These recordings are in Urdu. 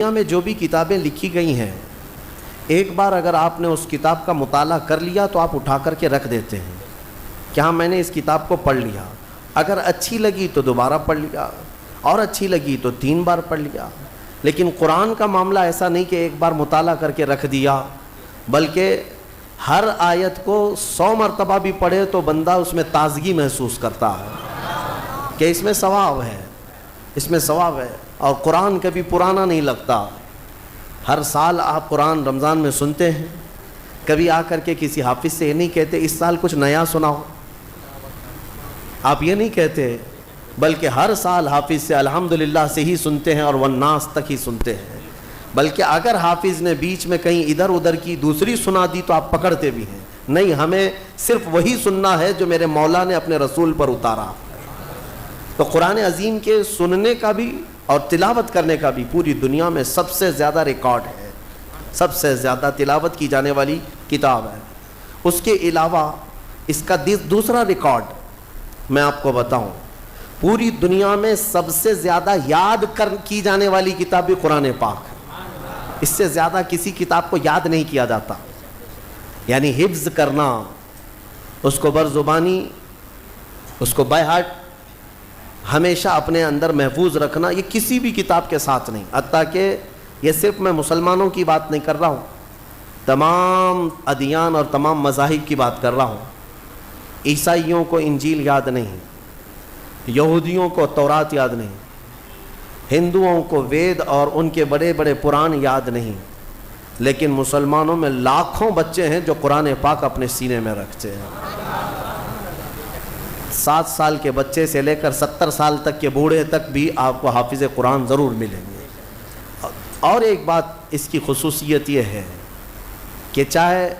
دنیا میں جو بھی کتابیں لکھی گئی ہیں، ایک بار اگر آپ نے اس کتاب کا مطالعہ کر لیا تو آپ اٹھا کر کے رکھ دیتے ہیں کہ ہاں میں نے اس کتاب کو پڑھ لیا. اگر اچھی لگی تو دوبارہ پڑھ لیا، اور اچھی لگی تو 3 بار پڑھ لیا. لیکن قرآن کا معاملہ ایسا نہیں کہ ایک بار مطالعہ کر کے رکھ دیا، بلکہ ہر آیت کو 100 مرتبہ بھی پڑھے تو بندہ اس میں تازگی محسوس کرتا ہے کہ اس میں ثواب ہے، اس میں ثواب ہے. اور قرآن کبھی پرانا نہیں لگتا. ہر سال آپ قرآن رمضان میں سنتے ہیں، کبھی آ کر کے کسی حافظ سے یہ نہیں کہتے اس سال کچھ نیا سناؤ، آپ یہ نہیں کہتے، بلکہ ہر سال حافظ سے الحمدللہ سے ہی سنتے ہیں اور والناس تک ہی سنتے ہیں. بلکہ اگر حافظ نے بیچ میں کہیں ادھر ادھر کی دوسری سنا دی تو آپ پکڑتے بھی ہیں، نہیں ہمیں صرف وہی سننا ہے جو میرے مولا نے اپنے رسول پر اتارا. تو قرآن عظیم کے سننے کا بھی اور تلاوت کرنے کا بھی پوری دنیا میں سب سے زیادہ ریکارڈ ہے، سب سے زیادہ تلاوت کی جانے والی کتاب ہے. اس کے علاوہ اس کا دوسرا ریکارڈ میں آپ کو بتاؤں، پوری دنیا میں سب سے زیادہ یاد کی جانے والی کتاب بھی قرآن پاک ہے. اس سے زیادہ کسی کتاب کو یاد نہیں کیا جاتا. یعنی حفظ کرنا، اس کو برزبانی، اس کو بائی ہارٹ ہمیشہ اپنے اندر محفوظ رکھنا، یہ کسی بھی کتاب کے ساتھ نہیں. حتیٰ کہ یہ صرف میں مسلمانوں کی بات نہیں کر رہا ہوں، تمام ادیان اور تمام مذاہب کی بات کر رہا ہوں. عیسائیوں کو انجیل یاد نہیں، یہودیوں کو تورات یاد نہیں، ہندوؤں کو وید اور ان کے بڑے بڑے پران یاد نہیں، لیکن مسلمانوں میں لاکھوں بچے ہیں جو قرآن پاک اپنے سینے میں رکھتے ہیں. 7 سال کے بچے سے لے کر 70 سال تک کے بوڑھے تک بھی آپ کو حافظ قرآن ضرور ملیں گے. اور ایک بات اس کی خصوصیت یہ ہے کہ چاہے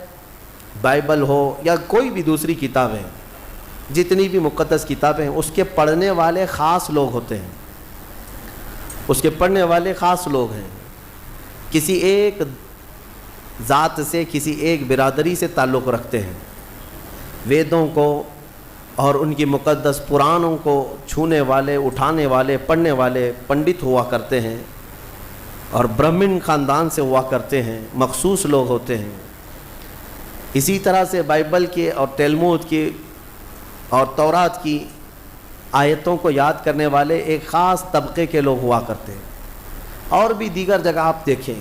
بائبل ہو یا کوئی بھی دوسری کتابیں، جتنی بھی مقدس کتابیں ہیں، اس کے پڑھنے والے خاص لوگ ہوتے ہیں. اس کے پڑھنے والے خاص لوگ ہیں، کسی ایک ذات سے، کسی ایک برادری سے تعلق رکھتے ہیں. ویدوں کو اور ان کی مقدس پرانوں کو چھونے والے، اٹھانے والے، پڑھنے والے پنڈت ہوا کرتے ہیں، اور برہمن خاندان سے ہوا کرتے ہیں، مخصوص لوگ ہوتے ہیں. اسی طرح سے بائبل کے اور تلمود کی اور تورات کی آیتوں کو یاد کرنے والے ایک خاص طبقے کے لوگ ہوا کرتے ہیں. اور بھی دیگر جگہ آپ دیکھیں،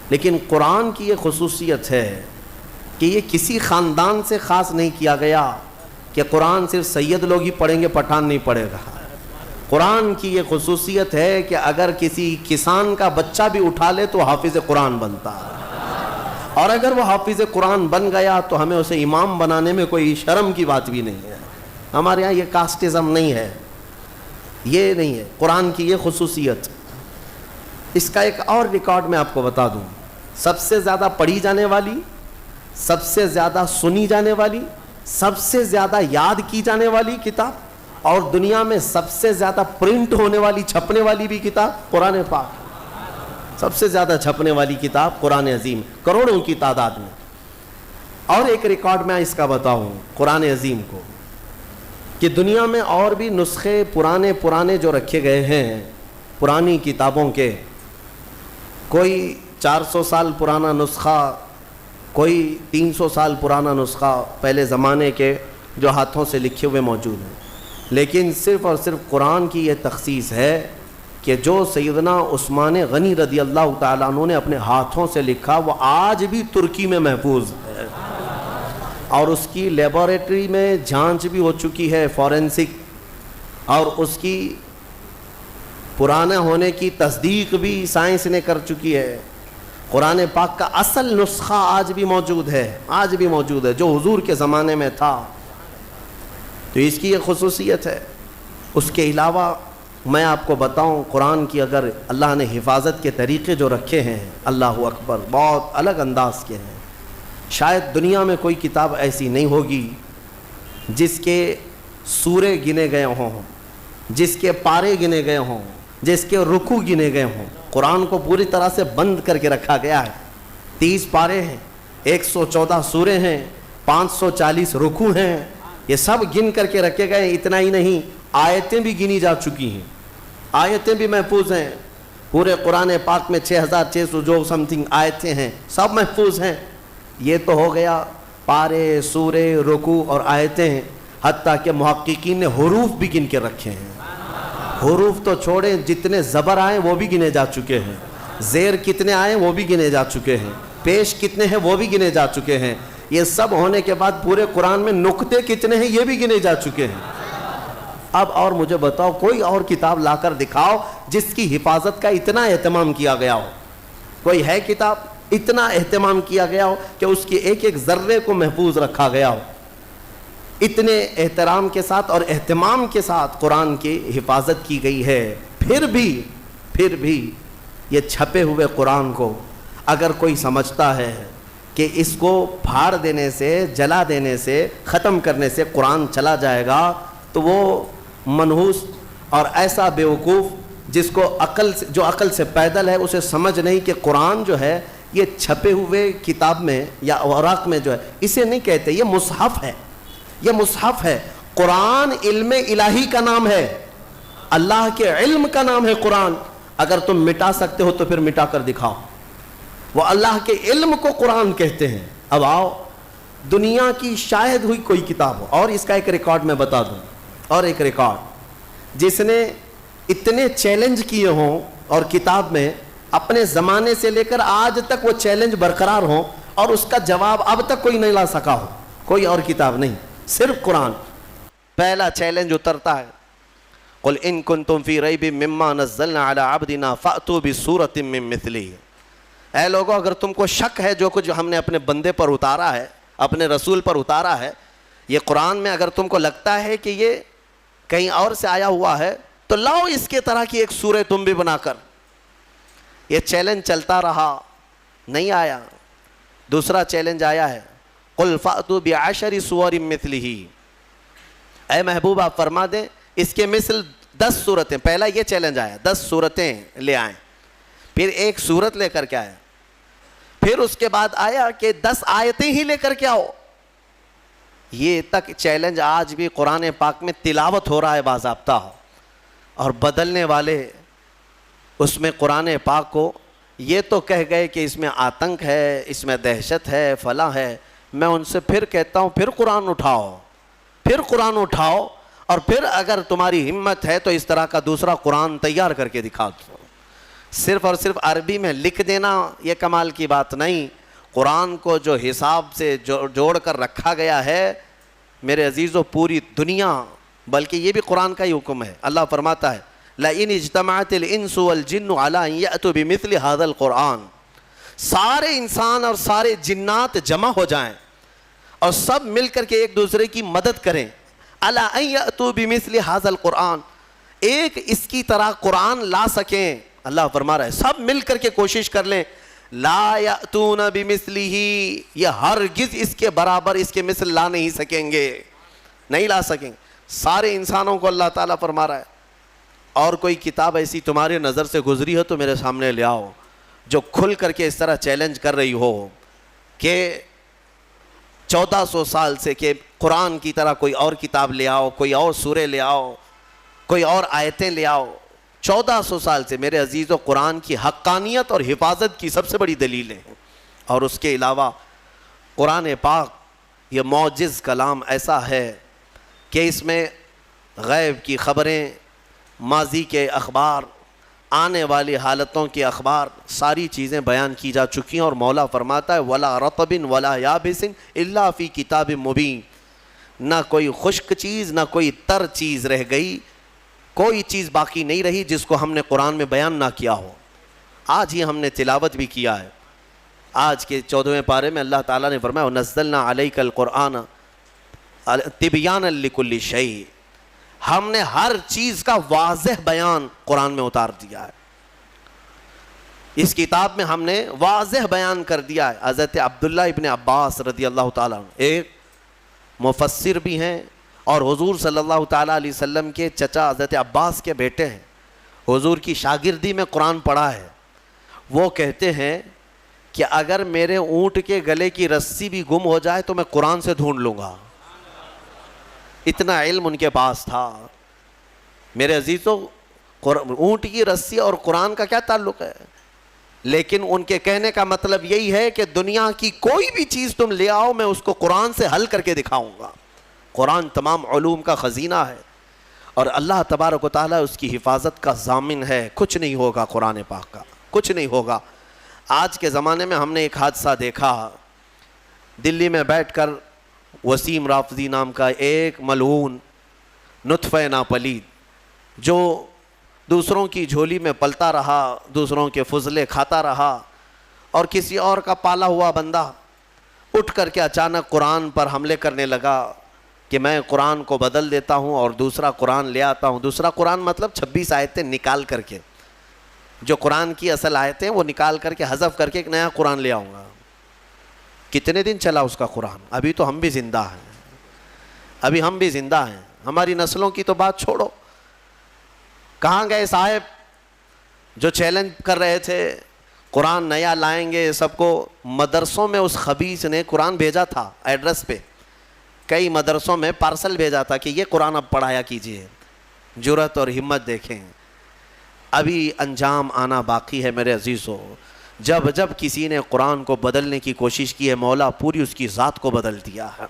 لیکن قرآن کی یہ خصوصیت ہے کہ یہ کسی خاندان سے خاص نہیں کیا گیا کہ قرآن صرف سید لوگ ہی پڑھیں گے، پٹھان نہیں پڑھے گا. قرآن کی یہ خصوصیت ہے کہ اگر کسی کسان کا بچہ بھی اٹھا لے تو حافظ قرآن بنتا ہے، اور اگر وہ حافظ قرآن بن گیا تو ہمیں اسے امام بنانے میں کوئی شرم کی بات بھی نہیں ہے. ہمارے یہاں یہ کاسٹزم نہیں ہے، یہ نہیں ہے. قرآن کی یہ خصوصیت. اس کا ایک اور ریکارڈ میں آپ کو بتا دوں، سب سے زیادہ پڑھی جانے والی، سب سے زیادہ سنی جانے والی، سب سے زیادہ یاد کی جانے والی کتاب، اور دنیا میں سب سے زیادہ پرنٹ ہونے والی، چھپنے والی بھی کتاب قرآن پاک. سب سے زیادہ چھپنے والی کتاب قرآن عظیم، کروڑوں کی تعداد میں. اور ایک ریکارڈ میں اس کا بتاؤں قرآن عظیم کو، کہ دنیا میں اور بھی نسخے پرانے جو رکھے گئے ہیں پرانی کتابوں کے، کوئی 400 سال پرانا نسخہ، کوئی 300 سال پرانا نسخہ پہلے زمانے کے جو ہاتھوں سے لکھے ہوئے موجود ہیں. لیکن صرف اور صرف قرآن کی یہ تخصیص ہے کہ جو سیدنا عثمان غنی رضی اللہ تعالیٰ عنہ نے اپنے ہاتھوں سے لکھا، وہ آج بھی ترکی میں محفوظ ہے، اور اس کی لیبارٹری میں جانچ بھی ہو چکی ہے فورینسک، اور اس کی پرانا ہونے کی تصدیق بھی سائنس نے کر چکی ہے. قرآن پاک کا اصل نسخہ آج بھی موجود ہے، آج بھی موجود ہے، جو حضور کے زمانے میں تھا. تو اس کی یہ خصوصیت ہے. اس کے علاوہ میں آپ کو بتاؤں، قرآن کی اگر اللہ نے حفاظت کے طریقے جو رکھے ہیں، اللہ اکبر، بہت الگ انداز کے ہیں. شاید دنیا میں کوئی کتاب ایسی نہیں ہوگی جس کے سورے گنے گئے ہوں، جس کے پارے گنے گئے ہوں، جس کے رکوع گنے گئے ہوں. قرآن کو پوری طرح سے بند کر کے رکھا گیا ہے. 30 پارے ہیں، 114 سورے ہیں، 540 رکوع ہیں، یہ سب گن کر کے رکھے گئے. اتنا ہی نہیں، آیتیں بھی گنی جا چکی ہیں، آیتیں بھی محفوظ ہیں. پورے قرآن پاک میں 6600 جو سم تھنگ آیتیں ہیں سب محفوظ ہیں. یہ تو ہو گیا پارے، سورے، رکوع اور آیتیں ہیں. حتیٰ کہ محققین نے حروف بھی گن کے رکھے ہیں. حروف تو چھوڑیں، جتنے زبر آئیں وہ بھی گنے جا چکے ہیں، زیر کتنے آئیں وہ بھی گنے جا چکے ہیں، پیش کتنے ہیں وہ بھی گنے جا چکے ہیں. یہ سب ہونے کے بعد پورے قرآن میں نقطے کتنے ہیں یہ بھی گنے جا چکے ہیں. اب اور مجھے بتاؤ کوئی اور کتاب لا کر دکھاؤ جس کی حفاظت کا اتنا اہتمام کیا گیا ہو. کوئی ہے کتاب اتنا اہتمام کیا گیا ہو کہ اس کی ایک ایک ذرے کو محفوظ رکھا گیا ہو؟ اتنے احترام کے ساتھ اور اہتمام کے ساتھ قرآن کی حفاظت کی گئی ہے. پھر بھی یہ چھپے ہوئے قرآن کو اگر کوئی سمجھتا ہے کہ اس کو پھاڑ دینے سے، جلا دینے سے، ختم کرنے سے قرآن چلا جائے گا تو وہ منحوس اور ایسا بیوقوف جس کو جو عقل سے پیدل ہے، اسے سمجھ نہیں کہ قرآن جو ہے یہ چھپے ہوئے کتاب میں یا اوراق میں جو ہے اسے نہیں کہتے، یہ مصحف ہے. یہ مصحف ہے. قرآن علم الہی کا نام ہے، اللہ کے علم کا نام ہے قرآن. اگر تم مٹا سکتے ہو تو پھر مٹا کر دکھاؤ. وہ اللہ کے علم کو قرآن کہتے ہیں. اب آؤ دنیا کی شاید ہوئی کوئی کتاب ہو، اور اس کا ایک ریکارڈ میں بتا دوں، اور ایک ریکارڈ جس نے اتنے چیلنج کیے ہوں اور کتاب میں اپنے زمانے سے لے کر آج تک وہ چیلنج برقرار ہوں اور اس کا جواب اب تک کوئی نہیں لا سکا ہو. کوئی اور کتاب نہیں، صرف قرآن. پہلا چیلنج اترتا ہے، قل ان کنتم فی ریب مما نزلنا علی عبدنا فأتوا بسورۃ من مثلہ. اے لوگوں اگر تم کو شک ہے جو کچھ ہم نے اپنے بندے پر اتارا ہے، اپنے رسول پر اتارا ہے، یہ قرآن میں اگر تم کو لگتا ہے کہ یہ کہیں اور سے آیا ہوا ہے تو لاؤ اس کے طرح کی ایک سورہ تم بھی بنا کر. یہ چیلنج چلتا رہا، نہیں آیا. دوسرا چیلنج آیا ہے، قل فأتوا بعشر سور مثلہ. اے محبوب آپ فرما دیں اس کے مثل 10 صورتیں. پہلا یہ چیلنج آیا 10 صورتیں لے آئیں. پھر ایک صورت لے کر کے آیا. پھر اس کے بعد آیا کہ 10 آیتیں ہی لے کر کے آؤ. یہ تک چیلنج آج بھی قرآن پاک میں تلاوت ہو رہا ہے باضابطہ، اور بدلنے والے اس میں قرآن پاک کو یہ تو کہہ گئے کہ اس میں آتنک ہے، اس میں دہشت ہے، فلاں ہے. میں ان سے پھر کہتا ہوں پھر قرآن اٹھاؤ اور پھر اگر تمہاری ہمت ہے تو اس طرح کا دوسرا قرآن تیار کر کے دکھا دو. صرف اور صرف عربی میں لکھ دینا یہ کمال کی بات نہیں. قرآن کو جو حساب سے جوڑ کر رکھا گیا ہے میرے عزیزو، پوری دنیا، بلکہ یہ بھی قرآن کا ہی حکم ہے. اللہ فرماتا ہے لَإِنِ اجْتَمَعَتِ الْإِنسُ وَالْجِنُّ عَلَىٰ أَن يَأْتُوا بِمِثْلِ هَذَا الْقُرْآنِ. سارے انسان اور سارے جنات جمع ہو جائیں اور سب مل کر کے ایک دوسرے کی مدد کریں. عَلَىٰ أَن يَأْتُوا بِمِثْلِ هَذَا الْقُرْآنِ، ایک اس کی طرح قرآن لا سکیں. اللہ فرما رہا ہے سب مل کر کے کوشش کر لیں. لا یأتون بمثلہ، یہ ہرگز اس کے برابر، اس کے مثل لا نہیں سکیں گے، نہیں لا سکیں. سارے انسانوں کو اللہ تعالیٰ فرما رہا ہے اور کوئی کتاب ایسی تمہارے نظر سے گزری ہو تو میرے سامنے لے آؤ جو کھل کر کے اس طرح چیلنج کر رہی ہو کہ 1400 سال سے کہ قرآن کی طرح کوئی اور کتاب لے آؤ، کوئی اور سورے لے آؤ، کوئی اور آیتیں لے آؤ. 1400 سال سے میرے عزیزو قرآن کی حقانیت اور حفاظت کی سب سے بڑی دلیلیں ہیں. اور اس کے علاوہ قرآن پاک یہ معجز کلام ایسا ہے کہ اس میں غیب کی خبریں، ماضی کے اخبار، آنے والی حالتوں کے اخبار، ساری چیزیں بیان کی جا چکی ہیں. اور مولا فرماتا ہے وَلَا رَطْبٍ وَلَا يَابِسٍ إِلَّا فِي كِتَابٍ مُبِينٍ. نہ کوئی خشک چیز نہ کوئی تر چیز رہ گئی، کوئی چیز باقی نہیں رہی جس کو ہم نے قرآن میں بیان نہ کیا ہو. آج ہی ہم نے تلاوت بھی کیا ہے. آج کے 14ویں پارے میں اللہ تعالیٰ نے فرمایا وَنَزَّلْنَا عَلَيْكَ الْقُرْآنَ تِبْيَانًا لِكُلِّ شَيْءٍ. ہم نے ہر چیز کا واضح بیان قرآن میں اتار دیا ہے. اس کتاب میں ہم نے واضح بیان کر دیا ہے. حضرت عبداللہ ابن عباس رضی اللہ تعالیٰ عنہ ایک مفسر بھی ہیں اور حضور صلی اللہ تعالیٰ علیہ وسلم کے چچا حضرت عباس کے بیٹے ہیں. حضور کی شاگردی میں قرآن پڑھا ہے. وہ کہتے ہیں کہ اگر میرے اونٹ کے گلے کی رسی بھی گم ہو جائے تو میں قرآن سے ڈھونڈ لوں گا. اتنا علم ان کے پاس تھا. میرے عزیزو اونٹ کی رسی اور قرآن کا کیا تعلق ہے؟ لیکن ان کے کہنے کا مطلب یہی ہے کہ دنیا کی کوئی بھی چیز تم لے آؤ میں اس کو قرآن سے حل کر کے دکھاؤں گا. قرآن تمام علوم کا خزینہ ہے اور اللہ تبارک و تعالیٰ اس کی حفاظت کا ضامن ہے. کچھ نہیں ہوگا قرآن پاک کا، کچھ نہیں ہوگا. آج کے زمانے میں ہم نے ایک حادثہ دیکھا. دلی میں بیٹھ کر وسیم رافضی نام کا ایک ملعون نطفہ ناپلید جو دوسروں کی جھولی میں پلتا رہا، دوسروں کے فضلے کھاتا رہا، اور کسی اور کا پالا ہوا بندہ اٹھ کر کے اچانک قرآن پر حملے کرنے لگا کہ میں قرآن کو بدل دیتا ہوں اور دوسرا قرآن لے آتا ہوں. دوسرا قرآن مطلب 26 آیتیں نکال کر کے، جو قرآن کی اصل آیتیں وہ نکال کر کے حذف کر کے ایک نیا قرآن لے آؤں گا. کتنے دن چلا اس کا قرآن؟ ابھی تو ہم بھی زندہ ہیں، ابھی ہم بھی زندہ ہیں. ہماری نسلوں کی تو بات چھوڑو. کہاں گئے صاحب جو چیلنج کر رہے تھے قرآن نیا لائیں گے سب کو؟ مدرسوں میں اس خبیث نے قرآن بھیجا تھا ایڈریس پہ، کئی مدرسوں میں پارسل بھیجا تھا کہ یہ قرآن اب پڑھایا کیجئے. جرأت اور ہمت دیکھیں. ابھی انجام آنا باقی ہے میرے عزیزو. جب جب کسی نے قرآن کو بدلنے کی کوشش کی ہے، مولا پوری اس کی ذات کو بدل دیا ہے،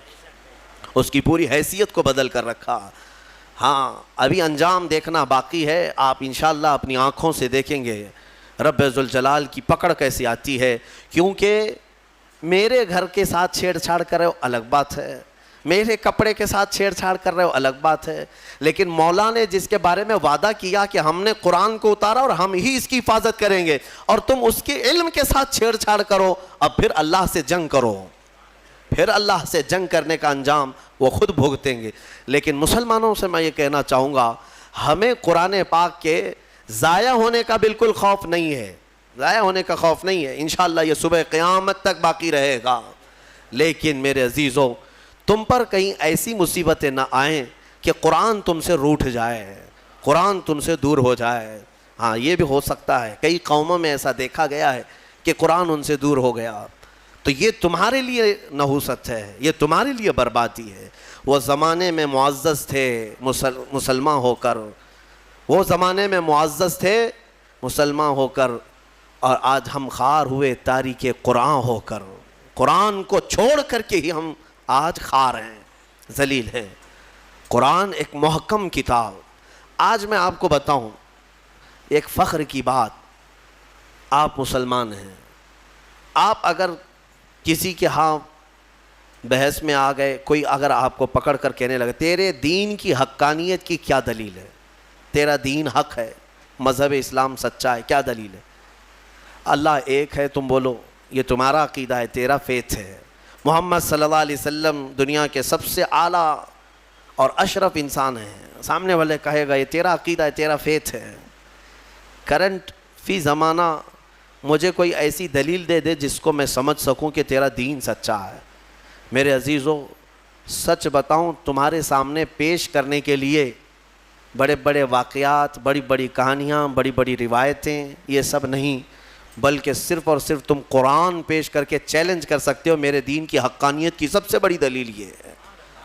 اس کی پوری حیثیت کو بدل کر رکھا. ہاں ابھی انجام دیکھنا باقی ہے. آپ انشاءاللہ اپنی آنکھوں سے دیکھیں گے رب ذوالجلال کی پکڑ کیسی آتی ہے. کیونکہ میرے گھر کے ساتھ چھیڑ چھاڑ کر رہے ہو الگ بات ہے، میرے کپڑے کے ساتھ چھیڑ چھاڑ کر رہے ہو الگ بات ہے، لیکن مولا نے جس کے بارے میں وعدہ کیا کہ ہم نے قرآن کو اتارا اور ہم ہی اس کی حفاظت کریں گے، اور تم اس کے علم کے ساتھ چھیڑ چھاڑ کرو، اب پھر اللہ سے جنگ کرو. پھر اللہ سے جنگ کرنے کا انجام وہ خود بھگتیں گے. لیکن مسلمانوں سے میں یہ کہنا چاہوں گا، ہمیں قرآن پاک کے ضائع ہونے کا بالکل خوف نہیں ہے، ضائع ہونے کا خوف نہیں ہے. انشاءاللہ یہ صبح قیامت تک باقی رہے گا. لیکن میرے عزیزو، تم پر کہیں ایسی مصیبتیں نہ آئیں کہ قرآن تم سے روٹھ جائے، قرآن تم سے دور ہو جائے. ہاں یہ بھی ہو سکتا ہے، کئی قوموں میں ایسا دیکھا گیا ہے کہ قرآن ان سے دور ہو گیا. تو یہ تمہارے لیے نحوست ہے، یہ تمہارے لیے بربادی ہے. وہ زمانے میں معزز تھے مسلمان ہو کر، وہ زمانے میں معزز تھے مسلمان ہو کر، اور آج ہم خوار ہوئے تاریک قرآن ہو کر. قرآن کو چھوڑ کر کے ہی ہم آج خوار ہیں، ذلیل ہیں. قرآن ایک محکم کتاب. آج میں آپ کو بتاؤں ایک فخر کی بات، آپ مسلمان ہیں، آپ اگر کسی کے ہاں بحث میں آ گئے، کوئی اگر آپ کو پکڑ کر کہنے لگے تیرے دین کی حقانیت کی کیا دلیل ہے، تیرا دین حق ہے، مذہب اسلام سچا ہے، کیا دلیل ہے؟ اللہ ایک ہے، تم بولو یہ تمہارا عقیدہ ہے، تیرا فیتھ ہے. محمد صلی اللہ علیہ وسلم دنیا کے سب سے اعلیٰ اور اشرف انسان ہیں. سامنے والے کہے گا یہ تیرا عقیدہ ہے، تیرا فیتھ ہے. کرنٹ فی زمانہ مجھے کوئی ایسی دلیل دے دے جس کو میں سمجھ سکوں کہ تیرا دین سچا ہے. میرے عزیزو سچ بتاؤں، تمہارے سامنے پیش کرنے کے لیے بڑے بڑے واقعات، بڑی بڑی کہانیاں، بڑی بڑی روایتیں، یہ سب نہیں، بلکہ صرف اور صرف تم قرآن پیش کر کے چیلنج کر سکتے ہو. میرے دین کی حقانیت کی سب سے بڑی دلیل یہ ہے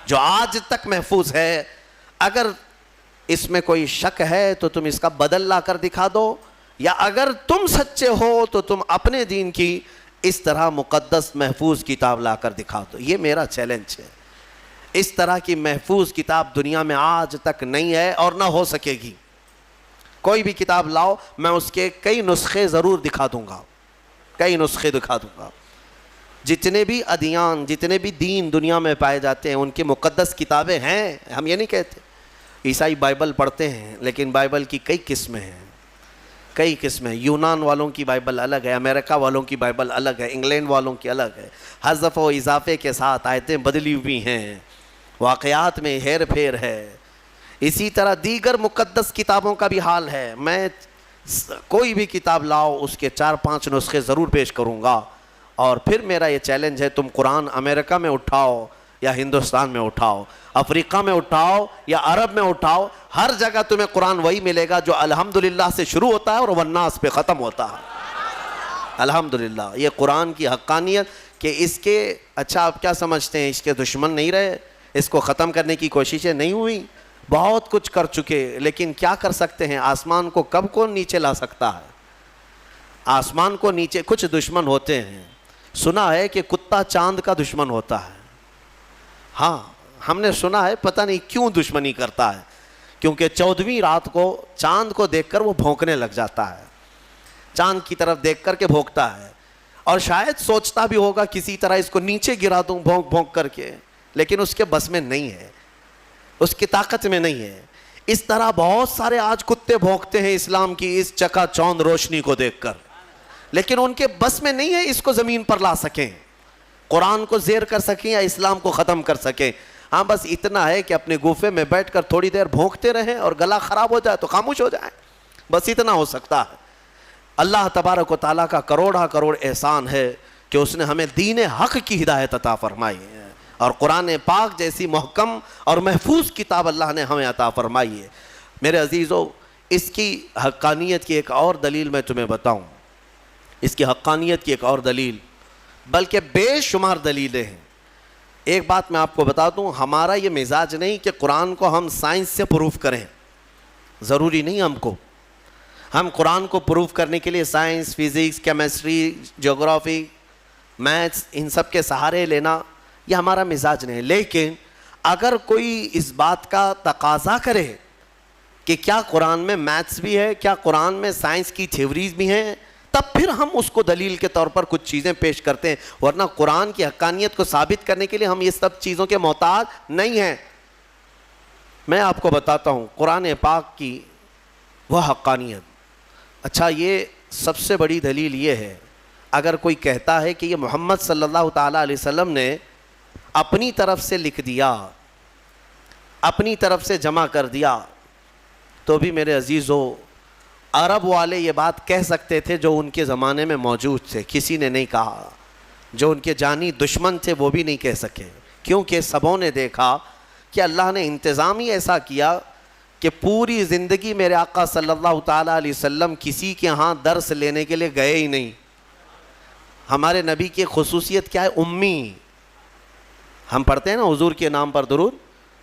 جو آج تک محفوظ ہے. اگر اس میں کوئی شک ہے تو تم اس کا بدل لا کر دکھا دو، یا اگر تم سچے ہو تو تم اپنے دین کی اس طرح مقدس محفوظ کتاب لا کر دکھا دو. یہ میرا چیلنج ہے. اس طرح کی محفوظ کتاب دنیا میں آج تک نہیں ہے اور نہ ہو سکے گی. کوئی بھی کتاب لاؤ، میں اس کے کئی نسخے ضرور دکھا دوں گا، کئی نسخے دکھا دوں گا. جتنے بھی ادیان، جتنے بھی دین دنیا میں پائے جاتے ہیں ان کی مقدس کتابیں ہیں. ہم یہ نہیں کہتے. عیسائی بائبل پڑھتے ہیں، لیکن بائبل کی کئی قسمیں ہیں، کئی قسمیں. یونان والوں کی بائبل الگ ہے، امریکہ والوں کی بائبل الگ ہے، انگلینڈ والوں کی الگ ہے. حذف و اضافے کے ساتھ آیتیں بدلی ہوئی ہیں، واقعات میں ہیر پھیر ہے. اسی طرح دیگر مقدس کتابوں کا بھی حال ہے. میں کوئی بھی کتاب لاؤ اس کے 4-5 نسخے ضرور پیش کروں گا. اور پھر میرا یہ چیلنج ہے، تم قرآن امریکہ میں اٹھاؤ یا ہندوستان میں اٹھاؤ، افریقہ میں اٹھاؤ یا عرب میں اٹھاؤ، ہر جگہ تمہیں قرآن وہی ملے گا جو الحمدللہ سے شروع ہوتا ہے اور والناس پہ ختم ہوتا ہے. الحمدللہ. یہ قرآن کی حقانیت کہ اس کے، اچھا آپ کیا سمجھتے ہیں اس کے دشمن نہیں رہے، اس کو ختم کرنے کی کوششیں نہیں ہوئی؟ بہت کچھ کر چکے، لیکن کیا کر سکتے ہیں؟ آسمان کو کب کون نیچے لا سکتا ہے؟ آسمان کو نیچے کچھ دشمن ہوتے ہیں، سنا ہے کہ کتا چاند کا دشمن ہوتا ہے. ہاں ہم نے سنا ہے، پتہ نہیں کیوں دشمنی کرتا ہے، کیونکہ 14ویں رات کو چاند کو دیکھ کر وہ بھونکنے لگ جاتا ہے، چاند کی طرف دیکھ کر کے بھونکتا ہے، اور شاید سوچتا بھی ہوگا کسی طرح اس کو نیچے گرا دوں بھونک بھونک کر کے، لیکن اس کے بس میں نہیں ہے، اس کی طاقت میں نہیں ہے. اس طرح بہت سارے آج کتے بھونکتے ہیں اسلام کی اس چکا چوند روشنی کو دیکھ کر، لیکن ان کے بس میں نہیں ہے اس کو زمین پر لا سکیں، قرآن کو زیر کر سکیں یا اسلام کو ختم کر سکیں. ہاں بس اتنا ہے کہ اپنے گوفے میں بیٹھ کر تھوڑی دیر بھونکتے رہیں، اور گلا خراب ہو جائے تو خاموش ہو جائیں، بس اتنا ہو سکتا ہے. اللہ تبارک و تعالیٰ کا کروڑا کروڑ احسان ہے کہ اس نے ہمیں دین حق کی ہدایت عطا فرمائی ہے، اور قرآن پاک جیسی محکم اور محفوظ کتاب اللہ نے ہمیں عطا فرمائی ہے. میرے عزیزو، اس کی حقانیت کی ایک اور دلیل میں تمہیں بتاؤں، اس کی حقانیت کی ایک اور دلیل، بلکہ بے شمار دلیلیں ہیں. ایک بات میں آپ کو بتا دوں، ہمارا یہ مزاج نہیں کہ قرآن کو ہم سائنس سے پروف کریں، ضروری نہیں ہم کو. ہم قرآن کو پروف کرنے کے لیے سائنس، فزکس، کیمسٹری، جغرافی، میتھس، ان سب کے سہارے لینا یہ ہمارا مزاج نہیں. لیکن اگر کوئی اس بات کا تقاضا کرے کہ کیا قرآن میں میتھس بھی ہے، کیا قرآن میں سائنس کی تھیوریز بھی ہیں، تب پھر ہم اس کو دلیل کے طور پر کچھ چیزیں پیش کرتے ہیں، ورنہ قرآن کی حقانیت کو ثابت کرنے کے لیے ہم یہ سب چیزوں کے محتاج نہیں ہیں. میں آپ کو بتاتا ہوں قرآن پاک کی وہ حقانیت. اچھا، یہ سب سے بڑی دلیل یہ ہے، اگر کوئی کہتا ہے کہ یہ محمد صلی اللہ تعالیٰ علیہ وسلم نے اپنی طرف سے لکھ دیا، اپنی طرف سے جمع کر دیا، تو بھی میرے عزیزو عرب والے یہ بات کہہ سکتے تھے جو ان کے زمانے میں موجود تھے، کسی نے نہیں کہا. جو ان کے جانی دشمن تھے وہ بھی نہیں کہہ سکے، کیونکہ سبوں نے دیکھا کہ اللہ نے انتظام ہی ایسا کیا کہ پوری زندگی میرے آقا صلی اللہ تعالیٰ علیہ وسلم کسی کے ہاں درس لینے کے لیے گئے ہی نہیں. ہمارے نبی کی خصوصیت کیا ہے؟ امی. ہم پڑھتے ہیں نا حضور کے نام پر درود،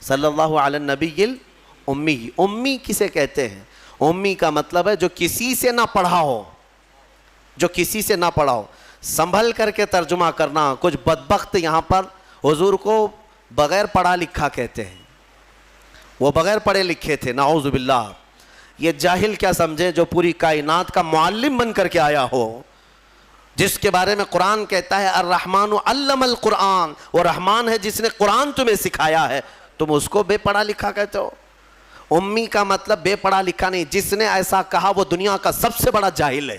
صلی اللہ علی النبی الامی. امی کسے کہتے ہیں؟ امی کا مطلب ہے جو کسی سے نہ پڑھا ہو، جو کسی سے نہ پڑھا ہو. سنبھل کر کے ترجمہ کرنا. کچھ بدبخت یہاں پر حضور کو بغیر پڑھا لکھا کہتے ہیں، وہ بغیر پڑھے لکھے تھے، نعوذ باللہ. یہ جاہل کیا سمجھے جو پوری کائنات کا معلم بن کر کے آیا ہو، جس کے بارے میں قرآن کہتا ہے الرحمن علم القرآن، وہ رحمان ہے جس نے قرآن تمہیں سکھایا ہے، تم اس کو بے پڑھا لکھا کہتے ہو. امی کا مطلب بے پڑھا لکھا نہیں. جس نے ایسا کہا وہ دنیا کا سب سے بڑا جاہل ہے،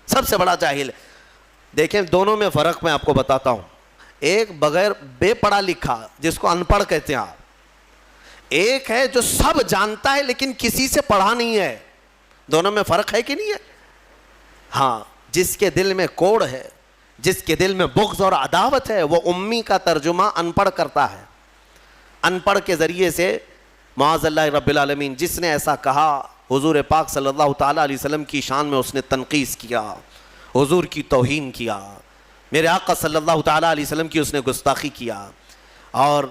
سب سے بڑا جاہل ہے. دیکھیں دونوں میں فرق میں آپ کو بتاتا ہوں. ایک بغیر بے پڑھا لکھا جس کو ان پڑھ کہتے ہیں آپ، ایک ہے جو سب جانتا ہے لیکن کسی سے پڑھا نہیں ہے. دونوں میں فرق ہے کہ نہیں ہے؟ ہاں، جس کے دل میں کوڑ ہے، جس کے دل میں بغض اور عداوت ہے، وہ امی کا ترجمہ ان پڑھ کرتا ہے. ان پڑھ کے ذریعے سے معاذ اللہ رب العالمین. جس نے ایسا کہا، حضور پاک صلی اللہ تعالیٰ علیہ وسلم کی شان میں اس نے تنقیص کیا، حضور کی توہین کیا، میرے آقا صلی اللہ تعالیٰ علیہ وسلم کی اس نے گستاخی کیا. اور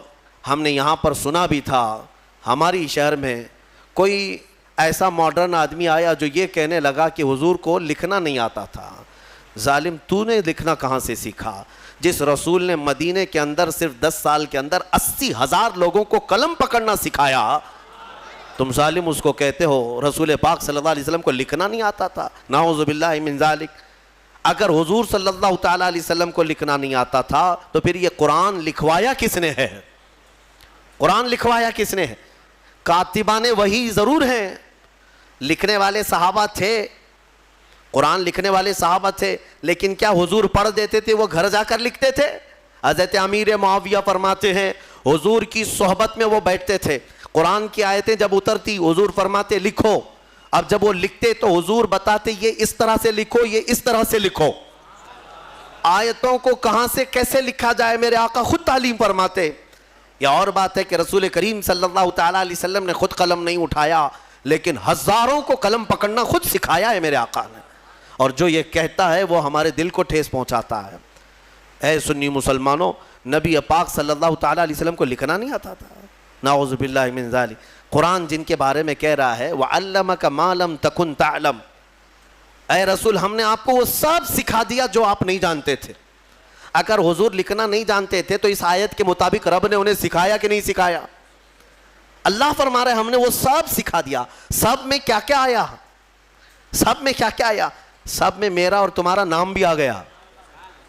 ہم نے یہاں پر سنا بھی تھا، ہماری شہر میں کوئی ایسا ماڈرن آدمی آیا جو یہ کہنے لگا کہ حضور کو لکھنا نہیں آتا تھا. ظالم، تو نے لکھنا کہاں سے سیکھا؟ جس رسول نے مدینے کے اندر صرف 10 سال کے اندر 80,000 لوگوں کو قلم پکڑنا سکھایا، تم ظالم اس کو کہتے ہو رسول پاک صلی اللہ علیہ وسلم کو لکھنا نہیں آتا تھا؟ نعوذ باللہ من ذالک. اگر حضور صلی اللہ تعالیٰ علیہ وسلم کو لکھنا نہیں آتا تھا تو پھر یہ قرآن لکھوایا کس نے ہے؟ قرآن لکھوایا کس نے ہے؟ کاتبان وحی ضرور ہیں، لکھنے والے صحابہ تھے، قرآن لکھنے والے صحابہ تھے، لیکن کیا حضور پڑھ دیتے تھے وہ گھر جا کر لکھتے تھے؟ حضرت امیر معاویہ فرماتے ہیں حضور کی صحبت میں وہ بیٹھتے تھے، قرآن کی آیتیں جب اترتی حضور فرماتے لکھو. اب جب وہ لکھتے تو حضور بتاتے یہ اس طرح سے لکھو، یہ اس طرح سے لکھو. آیتوں کو کہاں سے کیسے لکھا جائے میرے آقا خود تعلیم فرماتے. یہ اور بات ہے کہ رسول کریم صلی اللہ تعالیٰ علیہ وسلم نے خود قلم نہیں اٹھایا، لیکن ہزاروں کو قلم پکڑنا خود سکھایا ہے میرے آقا نے. اور جو یہ کہتا ہے وہ ہمارے دل کو ٹھیس پہنچاتا ہے. اے سنی مسلمانوں، نبی پاک صلی اللہ تعالیٰ علیہ وسلم کو لکھنا نہیں آتا تھا. نعوذ باللہ من ذالک۔ قرآن جن کے بارے میں کہہ رہا ہے وَعَلَّمَكَ مَا لَمْ تَكُنْ تَعْلَمْ، اے رسول ہم نے آپ کو وہ سب سکھا دیا جو آپ نہیں جانتے تھے۔ اگر حضور لکھنا نہیں جانتے تھے تو اس آیت کے مطابق رب نے انہیں سکھایا کہ نہیں سکھایا؟ اللہ فرما رہے ہم نے وہ سب سکھا دیا۔ سب میں کیا کیا آیا؟ سب میں کیا کیا آیا؟ سب میں میرا اور تمہارا نام بھی آ گیا۔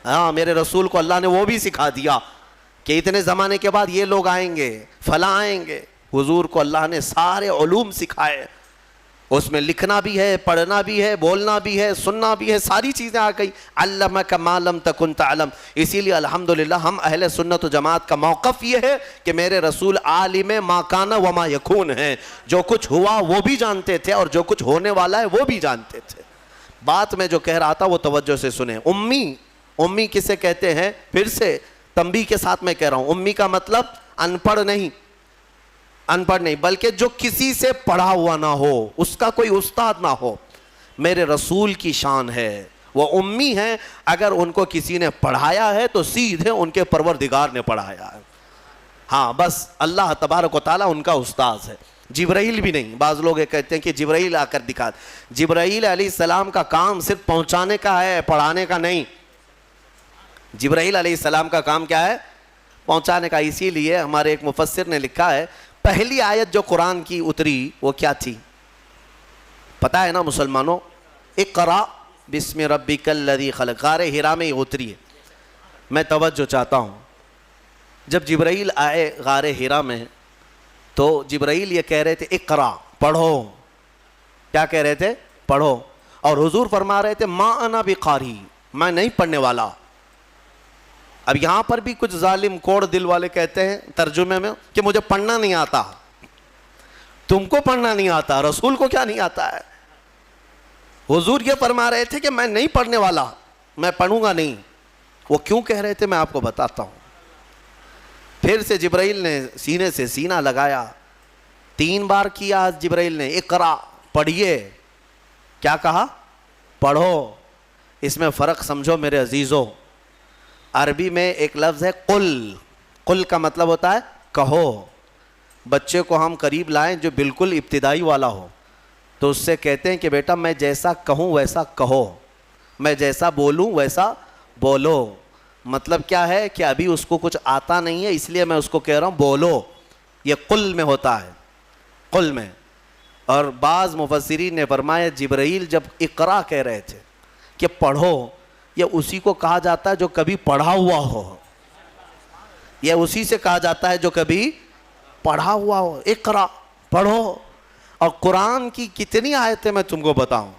ہاں، میرے رسول کو اللہ نے وہ بھی سکھا دیا کہ اتنے زمانے کے بعد یہ لوگ آئیں گے، فلاں آئیں گے۔ حضور کو اللہ نے سارے علوم سکھائے، اس میں لکھنا بھی ہے، پڑھنا بھی ہے، بولنا بھی ہے، سننا بھی ہے، ساری چیزیں آ گئی۔ علمک ما لم تکن تعلم۔ اسی لیے الحمدللہ ہم اہل سنت و جماعت کا موقف یہ ہے کہ میرے رسول عالم ما کان و ما یکون ہیں، جو کچھ ہوا وہ بھی جانتے تھے اور جو کچھ ہونے والا ہے وہ بھی جانتے تھے۔ بات میں جو کہہ رہا تھا وہ توجہ سے سنیں۔ امی کسے کہتے ہیں؟ پھر سے تنبیہ کے ساتھ میں کہہ رہا ہوں، امی کا مطلب ان پڑھ نہیں، بلکہ جو کسی سے پڑھا ہوا نہ ہو، اس کا کوئی استاد نہ ہو۔ میرے رسول کی شان ہے، وہ امی ہیں، اگر ان کو کسی نے پڑھایا ہے تو سیدھے ان کے پروردگار نے پڑھایا ہے۔ ہاں بس اللہ تبارک و تعالیٰ ان کا استاذ ہے، جبرائیل بھی نہیں۔ بعض لوگ یہ کہتے ہیں کہ جبرائیل آ کر دکھا، جبرائیل علیہ السلام کا کام صرف پہنچانے کا ہے، پڑھانے کا نہیں۔ جبرائیل علیہ السلام کا کام کیا ہے؟ پہنچانے کا۔ اسی لیے ہمارے ایک مفسر نے لکھا ہے پہلی آیت جو قرآن کی اتری وہ کیا تھی پتہ ہے نا مسلمانوں؟ اقرا بسم ربک الذی خلق، غار حرا میں یہ اتری ہے۔ میں توجہ چاہتا ہوں، جب جبرائیل آئے غار حرا میں تو جبرائیل یہ کہہ رہے تھے اقرا، پڑھو۔ کیا کہہ رہے تھے؟ پڑھو۔ اور حضور فرما رہے تھے ما انا بقاری، میں نہیں پڑھنے والا۔ اب یہاں پر بھی کچھ ظالم کوڑ دل والے کہتے ہیں ترجمے میں کہ مجھے پڑھنا نہیں آتا۔ تم کو پڑھنا نہیں آتا، رسول کو کیا نہیں آتا ہے؟ حضور یہ فرما رہے تھے کہ میں نہیں پڑھنے والا، میں پڑھوں گا نہیں۔ وہ کیوں کہہ رہے تھے میں آپ کو بتاتا ہوں۔ پھر سے جبرائیل نے سینے سے سینہ لگایا، 3 بار کیا جبرائیل نے اقرا، پڑھیے۔ کیا کہا؟ پڑھو۔ اس میں فرق سمجھو میرے عزیزوں، عربی میں ایک لفظ ہے قل، قل کا مطلب ہوتا ہے کہو۔ بچے کو ہم قریب لائیں جو بالکل ابتدائی والا ہو تو اس سے کہتے ہیں کہ بیٹا میں جیسا کہوں ویسا کہو، میں جیسا بولوں ویسا بولو۔ مطلب کیا ہے کہ ابھی اس کو کچھ آتا نہیں ہے اس لیے میں اس کو کہہ رہا ہوں بولو، یہ قل میں ہوتا ہے، قل میں۔ اور بعض مفسرین نے فرمایا جبرائیل جب اقرا کہہ رہے تھے کہ پڑھو، یہ اسی کو کہا جاتا ہے جو کبھی پڑھا ہوا ہو، یہ اسی سے کہا جاتا ہے جو کبھی پڑھا ہوا ہو۔ اقرا، پڑھو۔ اور قرآن کی کتنی آیتیں میں تم کو بتاؤں۔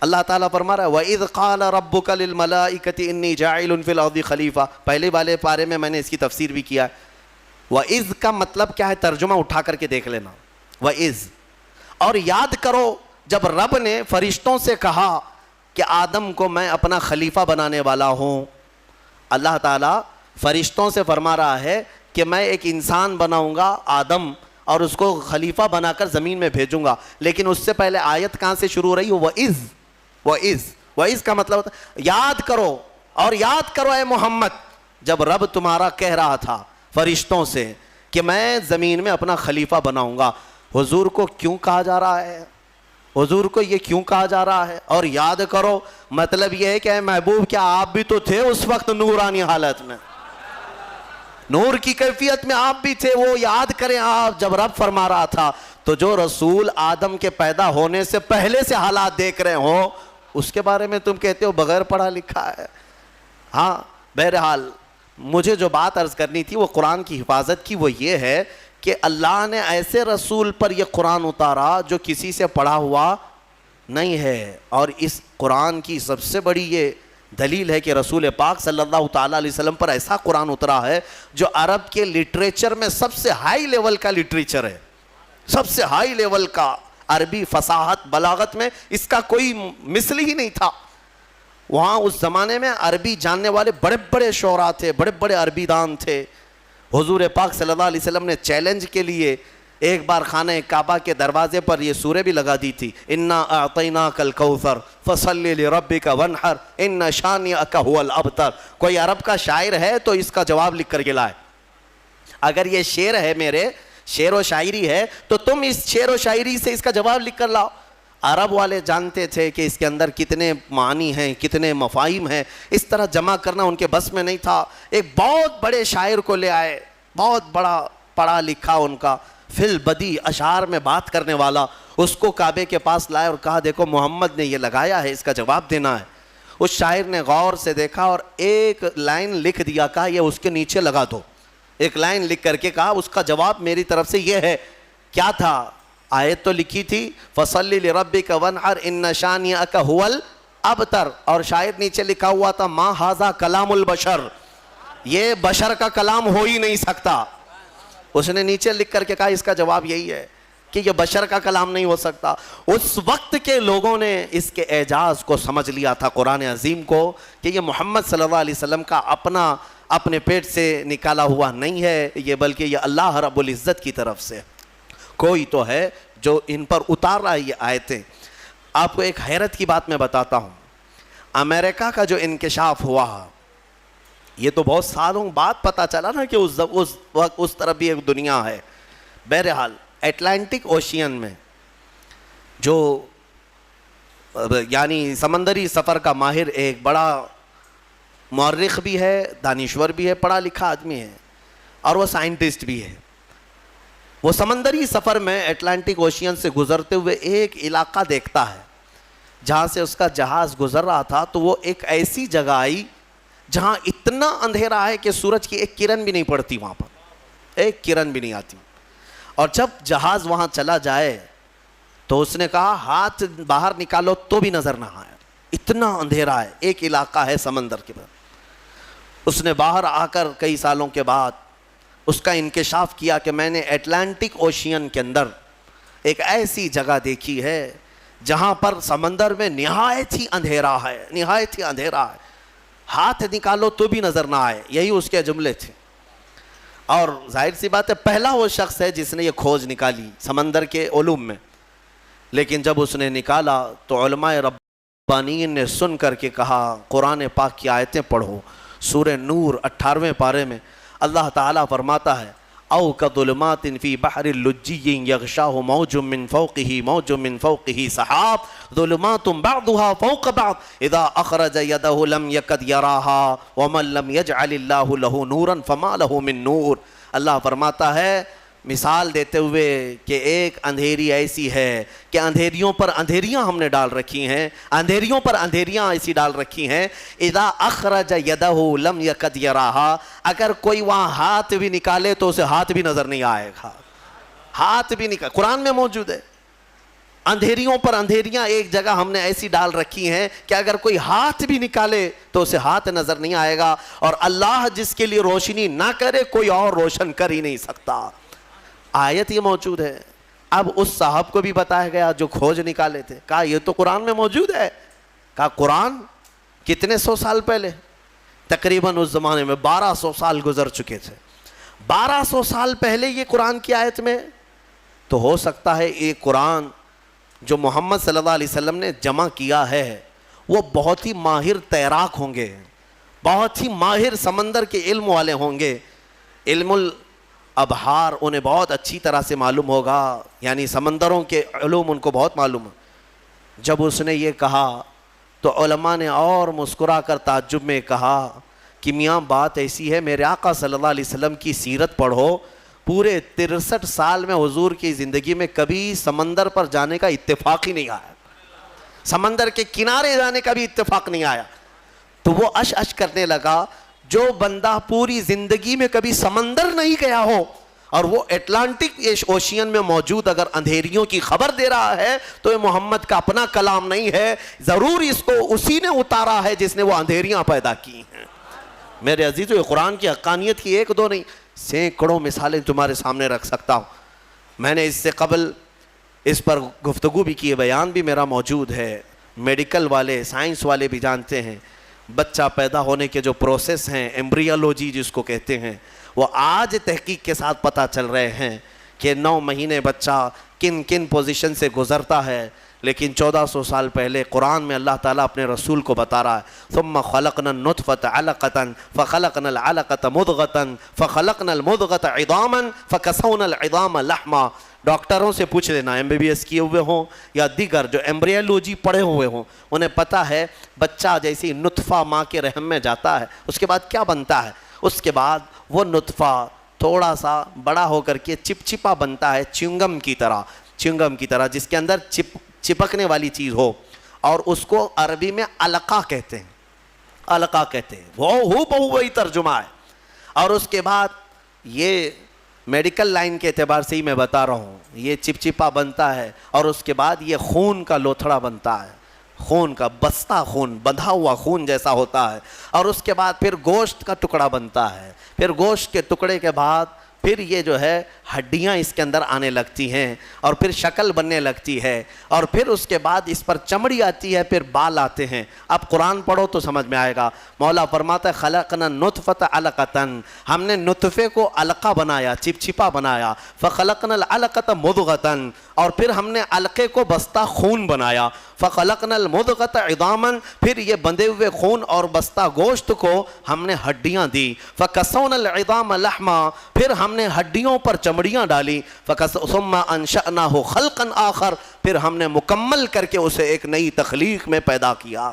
اللہ تعالیٰ فرما رہا ہے وَإِذْ قَالَ رَبُّكَ لِلْمَلَائِكَةِ إِنِّي جَاعِلٌ فِي الْأَرْضِ خَلِيفَةً، پہلے والے پارے میں نے اس کی تفسیر بھی کیا ہے۔ وَإِذْ کا مطلب کیا ہے؟ ترجمہ اٹھا کر کے دیکھ لینا۔ وَإِذْ، اور یاد کرو جب رب نے فرشتوں سے کہا کہ آدم کو میں اپنا خلیفہ بنانے والا ہوں۔ اللہ تعالیٰ فرشتوں سے فرما رہا ہے کہ میں ایک انسان بناؤں گا آدم اور اس کو خلیفہ بنا کر زمین میں بھیجوں گا۔ لیکن اس سے پہلے آیت کہاں سے شروع ہو رہی ہو؟ وَإِذْ کا مطلب ہوتا ہے یاد کرو، اور یاد کرو اے محمد جب رب تمہارا کہہ رہا تھا فرشتوں سے کہ میں زمین میں اپنا خلیفہ بناؤں گا۔ حضور کو کیوں کہا جا رہا ہے؟ حضور کو یہ کیوں کہا جا رہا ہے؟ اور یاد کرو مطلب یہ ہے کہ اے محبوب کیا آپ بھی تو تھے اس وقت نورانی حالت میں، نور کی کیفیت میں آپ بھی تھے، وہ یاد کریں آپ جب رب فرما رہا تھا۔ تو جو رسول آدم کے پیدا ہونے سے پہلے سے حالات دیکھ رہے ہوں اس کے بارے میں تم کہتے ہو بغیر پڑھا لکھا ہے۔ ہاں بہرحال مجھے جو بات عرض کرنی تھی وہ قرآن کی حفاظت کی، وہ یہ ہے کہ اللہ نے ایسے رسول پر یہ قرآن اتارا جو کسی سے پڑھا ہوا نہیں ہے۔ اور اس قرآن کی سب سے بڑی یہ دلیل ہے کہ رسول پاک صلی اللہ تعالیٰ علیہ وسلم پر ایسا قرآن اترا ہے جو عرب کے لٹریچر میں سب سے ہائی لیول کا لٹریچر ہے، سب سے ہائی لیول کا۔ عربی فصاحت بلاغت میں اس کا کوئی مثل ہی نہیں تھا۔ وہاں اس زمانے میں عربی جاننے والے بڑے بڑے شعراء تھے، بڑے بڑے عربی دان تھے۔ حضور پاک صلی اللہ علیہ وسلم نے چیلنج کے لیے ایک بار خانہ کعبہ کے دروازے پر یہ سورہ بھی لگا دی تھی، انا اعطیناک الکوثر فصلی لربک وانحر ان شانئک ھو الابتر۔ کوئی عرب کا شاعر ہے تو اس کا جواب لکھ کر کے لائے۔ اگر یہ شعر ہے میرے شعر و شاعری ہے تو تم اس شعر و شاعری سے اس کا جواب لکھ کر لاؤ. عرب والے جانتے تھے کہ اس کے اندر کتنے معانی ہیں, کتنے مفاہیم ہیں, اس طرح جمع کرنا ان کے بس میں نہیں تھا. ایک بہت بڑے شاعر کو لے آئے, بہت بڑا پڑھا لکھا ان کا فی البدی اشعار میں بات کرنے والا, اس کو کعبے کے پاس لائے اور کہا دیکھو محمد نے یہ لگایا ہے, اس کا جواب دینا ہے. اس شاعر نے غور سے دیکھا اور ایک لائن لکھ دیا, کہا یہ اس کے نیچے لگا دو. ایک لائن لکھ کر کے کہا اس کا جواب میری طرف سے یہ ہے. کیا تھا؟ آیت تو لکھی تھی فَصَلِّ لِرَبِّكَ وَانْحَرْ إِنَّ شَانِئَكَ هُوَ الْأَبْتَرُ, اور شاید نیچے لکھا ہوا تھا مَا هَذَا كَلَامُ الْبَشَرِ, یہ بشر کا کلام ہو ہی نہیں سکتا. اس نے نیچے لکھ کر کے کہا اس کا جواب یہی ہے کہ یہ بشر کا کلام نہیں ہو سکتا. اس وقت کے لوگوں نے اس کے اعجاز کو سمجھ لیا تھا قرآن عظیم کو, کہ یہ محمد صلی اللہ علیہ وسلم کا اپنے پیٹ سے نکالا ہوا نہیں ہے, یہ بلکہ یہ اللہ رب العزت کی طرف سے کوئی تو ہے جو ان پر اتار رہا ہے یہ آیتیں. آپ کو ایک حیرت کی بات میں بتاتا ہوں. امریکہ کا جو انکشاف ہوا, یہ تو بہت سالوں بعد پتہ چلا نا کہ اس وقت اس طرف بھی ایک دنیا ہے. بہرحال اٹلانٹک اوشین میں جو یعنی سمندری سفر کا ماہر ایک بڑا مورخ بھی ہے, دانشور بھی ہے, پڑھا لکھا آدمی ہے, اور وہ سائنٹسٹ بھی ہے. وہ سمندری سفر میں اٹلانٹک اوشین سے گزرتے ہوئے ایک علاقہ دیکھتا ہے جہاں سے اس کا جہاز گزر رہا تھا. تو وہ ایک ایسی جگہ آئی جہاں اتنا اندھیرا ہے کہ سورج کی ایک کرن بھی نہیں پڑتی, وہاں پر ایک کرن بھی نہیں آتی. اور جب جہاز وہاں چلا جائے تو اس نے کہا ہاتھ باہر نکالو تو بھی نظر نہ آئے, اتنا اندھیرا ہے, ایک علاقہ ہے سمندر کے بعد. اس نے باہر آ کر کئی سالوں کے بعد اس کا انکشاف کیا کہ میں نے اٹلانٹک اوشین کے اندر ایک ایسی جگہ دیکھی ہے جہاں پر سمندر میں نہایت ہی اندھیرا ہے, نہایت ہی اندھیرا ہے, ہاتھ نکالو تو بھی نظر نہ آئے. یہی اس کے جملے تھے. اور ظاہر سی بات ہے پہلا وہ شخص ہے جس نے یہ کھوج نکالی سمندر کے علوم میں. لیکن جب اس نے نکالا تو علماء ربانیین نے سن کر کے کہا قرآن پاک کی آیتیں پڑھو. سورہ نور 18ویں پارے میں اللہ تعالیٰ فرماتا ہے او کظلمات فی بحر اللجی یغشاہ موج من فوقہ سحاب ظلمات بعضها فوق بعض اذا اخرج یدہ لم یکد یراها ومن لم یجعل اللہ له نورا فما له من نور. اللہ فرماتا ہے مثال دیتے ہوئے کہ ایک اندھیری ایسی ہے کہ اندھیریوں پر اندھیریاں ہم نے ڈال رکھی ہیں, اندھیریوں پر اندھیریاں ایسی ڈال رکھی ہیں. اذا اخرج یدہ لم یکد یراہا, اگر کوئی وہاں ہاتھ بھی نکالے تو اسے ہاتھ بھی نظر نہیں آئے گا. ہاتھ بھی نکال, قرآن میں موجود ہے. اندھیریوں پر اندھیریاں ایک جگہ ہم نے ایسی ڈال رکھی ہیں کہ اگر کوئی ہاتھ بھی نکالے تو اسے ہاتھ نظر نہیں آئے گا. اور اللہ جس کے لیے روشنی نہ کرے کوئی اور روشن کر ہی نہیں سکتا. آیت یہ موجود ہے. اب اس صاحب کو بھی بتایا گیا جو کھوج نکالے تھے, کہا یہ تو قرآن میں موجود ہے. کہا قرآن کتنے سو سال پہلے؟ تقریباً اس زمانے میں 1200 سال گزر چکے تھے. 1200 سال پہلے یہ قرآن کی آیت میں, تو ہو سکتا ہے یہ قرآن جو محمد صلی اللہ علیہ وسلم نے جمع کیا ہے وہ بہت ہی ماہر تیراک ہوں گے, بہت ہی ماہر سمندر کے علم والے ہوں گے. علم ابحار انہیں بہت اچھی طرح سے معلوم ہوگا, یعنی سمندروں کے علوم ان کو بہت معلوم ہے. جب اس نے یہ کہا تو علماء نے اور مسکرا کر تعجب میں کہا کہ میاں بات ایسی ہے, میرے آقا صلی اللہ علیہ وسلم کی سیرت پڑھو. پورے 63 سال میں حضور کی زندگی میں کبھی سمندر پر جانے کا اتفاق ہی نہیں آیا, سمندر کے کنارے جانے کا بھی اتفاق نہیں آیا. تو وہ اش کرنے لگا, جو بندہ پوری زندگی میں کبھی سمندر نہیں گیا ہو اور وہ اٹلانٹک اوشین میں موجود اگر اندھیریوں کی خبر دے رہا ہے تو یہ محمد کا اپنا کلام نہیں ہے, ضرور اس کو اسی نے اتارا ہے جس نے وہ اندھیریاں پیدا کی ہیں. میرے عزیزو, یہ قرآن کی حقانیت کی ایک دو نہیں, سینکڑوں مثالیں تمہارے سامنے رکھ سکتا ہوں. میں نے اس سے قبل اس پر گفتگو بھی کی, بیان بھی میرا موجود ہے. میڈیکل والے, سائنس والے بھی جانتے ہیں بچہ پیدا ہونے کے جو پروسیس ہیں, ایمبریولوجی جس کو کہتے ہیں, وہ آج تحقیق کے ساتھ پتہ چل رہے ہیں کہ 9 مہینے بچہ کن کن پوزیشن سے گزرتا ہے. لیکن 1400 سال پہلے قرآن میں اللہ تعالیٰ اپنے رسول کو بتا رہا ہے ثم خلقنا النطفة علقة فخلقنا العلقة مضغة فخلقنا المضغة عظاما فكسونا العظام لحما. ڈاکٹروں سے پوچھ لینا MBBS کیے ہوئے ہوں یا دیگر جو ایمبریولوجی پڑھے ہوئے ہوں, انہیں پتہ ہے بچہ جیسی نطفہ ماں کے رحم میں جاتا ہے اس کے بعد کیا بنتا ہے. اس کے بعد وہ نطفہ تھوڑا سا بڑا ہو کر کے چپچپا بنتا ہے, چنگم کی طرح جس کے اندر چپکنے والی چیز ہو, اور اس کو عربی میں علقہ کہتے ہیں. وہ بہو وہی ترجمہ ہے. اور اس کے بعد یہ میڈیکل لائن کے اعتبار سے ہی میں بتا رہا ہوں, یہ چپچپا بنتا ہے اور اس کے بعد یہ خون کا لوتھڑا بنتا ہے, خون کا بستہ, خون بندھا ہوا خون جیسا ہوتا ہے. اور اس کے بعد پھر گوشت کا ٹکڑا بنتا ہے, پھر گوشت کے ٹکڑے کے بعد پھر یہ جو ہے ہڈیاں اس کے اندر آنے لگتی ہیں اور پھر شکل بننے لگتی ہے, اور پھر اس کے بعد اس پر چمڑی آتی ہے, پھر بال آتے ہیں. اب قرآن پڑھو تو سمجھ میں آئے گا. مولا فرماتا ہے خلقنا النطفة علقة, ہم نے نطفے کو علقہ بنایا, چپچپا بنایا. فخلقنا العلقة مضغة, اور پھر ہم نے علقے کو بستہ خون بنایا. فخلقنا المضغة عظاما, پھر یہ بندھے ہوئے خون اور بستہ گوشت کو ہم نے ہڈیاں دی. فکسونا العظام لحما, پھر ہم نے ہڈیوں پر چمڑیاں ڈالی. ثم انشأناه خلقا آخر, پھر ہم نے مکمل کر کے اسے ایک نئی تخلیق میں پیدا کیا.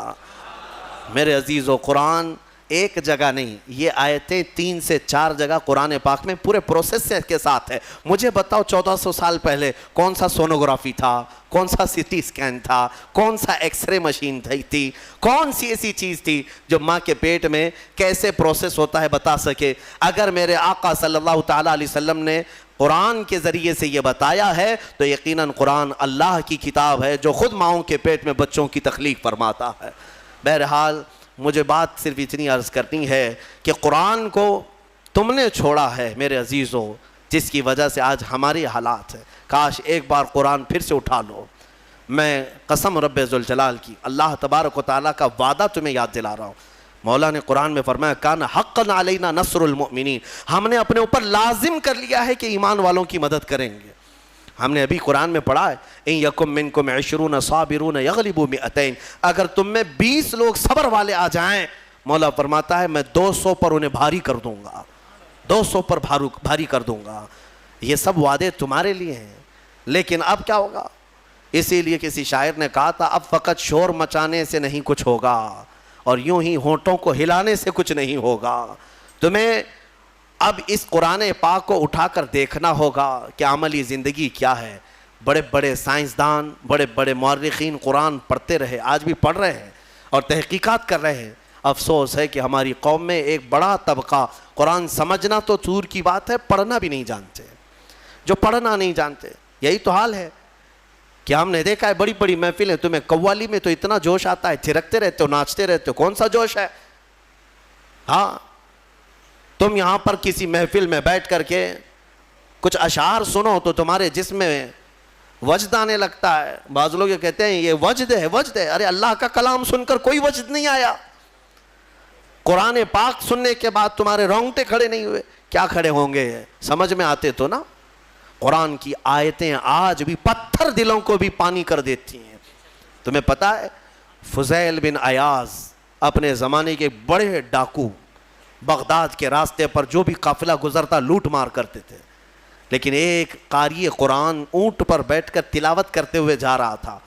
میرے عزیزو, قرآن ایک جگہ نہیں, یہ آیتیں 3 سے 4 جگہ قرآن پاک میں پورے پروسیس کے ساتھ ہے. مجھے بتاؤ 1400 سال پہلے کون سا سونوگرافی تھا, کون سا سٹی سکین تھا, کون سا ایکس رے مشین تھی, کون سی ایسی چیز تھی جو ماں کے پیٹ میں کیسے پروسیس ہوتا ہے بتا سکے. اگر میرے آقا صلی اللہ تعالیٰ علیہ وسلم نے قرآن کے ذریعے سے یہ بتایا ہے تو یقیناً قرآن اللہ کی کتاب ہے جو خود ماؤں کے پیٹ میں بچوں کی تخلیق فرماتا ہے. بہرحال مجھے بات صرف اتنی عرض کرنی ہے کہ قرآن کو تم نے چھوڑا ہے میرے عزیزو, جس کی وجہ سے آج ہماری حالات ہے. کاش ایک بار قرآن پھر سے اٹھا لو. میں قسم رب ذوالجلال کی, اللہ تبارک و تعالیٰ کا وعدہ تمہیں یاد دلا رہا ہوں. مولا نے قرآن میں فرمایا کان حقا علینا نصر المؤمنین, ہم نے اپنے اوپر لازم کر لیا ہے کہ ایمان والوں کی مدد کریں گے. ہم نے ابھی قرآن میں پڑھا ہے ان یکم منکم 20 صابرون یغلبوا 200, اگر تم میں 20 لوگ صبر والے آ جائیں, مولا فرماتا ہے میں 200 پر انہیں بھاری کر دوں گا, 200 پر بھاری کر دوں گا. یہ سب وعدے تمہارے لیے ہیں. لیکن اب کیا ہوگا؟ اسی لیے کسی شاعر نے کہا تھا اب فقط شور مچانے سے نہیں کچھ ہوگا, اور یوں ہی ہونٹوں کو ہلانے سے کچھ نہیں ہوگا. تمہیں اب اس قرآن پاک کو اٹھا کر دیکھنا ہوگا کہ عملی زندگی کیا ہے. بڑے بڑے سائنسدان, بڑے بڑے مورخین قرآن پڑھتے رہے, آج بھی پڑھ رہے ہیں اور تحقیقات کر رہے ہیں. افسوس ہے کہ ہماری قوم میں ایک بڑا طبقہ قرآن سمجھنا تو دور کی بات ہے, پڑھنا بھی نہیں جانتے. جو پڑھنا نہیں جانتے, یہی تو حال ہے. کہ ہم نے دیکھا ہے بڑی بڑی محفلیں, تمہیں قوالی میں تو اتنا جوش آتا ہے, تھرکتے رہتے ہو, ناچتے رہتے ہو, کون سا جوش ہے؟ ہاں, تم یہاں پر کسی محفل میں بیٹھ کر کے کچھ اشعار سنو تو تمہارے جسم میں وجد آنے لگتا ہے. بعض لوگ یہ کہتے ہیں یہ وجد ہے, وجد ہے. ارے اللہ کا کلام سن کر کوئی وجد نہیں آیا. قرآن پاک سننے کے بعد تمہارے رونگٹے کھڑے نہیں ہوئے. کیا کھڑے ہوں گے؟ سمجھ میں آتے تو نا. قرآن کی آیتیں آج بھی پتھر دلوں کو بھی پانی کر دیتی ہیں. تمہیں پتا ہے فضیل بن عیاض اپنے زمانے کے بڑے ڈاکو, بغداد کے راستے پر جو بھی قافلہ گزرتا لوٹ مار کرتے تھے. لیکن ایک قاری قرآن اونٹ پر بیٹھ کر تلاوت کرتے ہوئے جا رہا تھا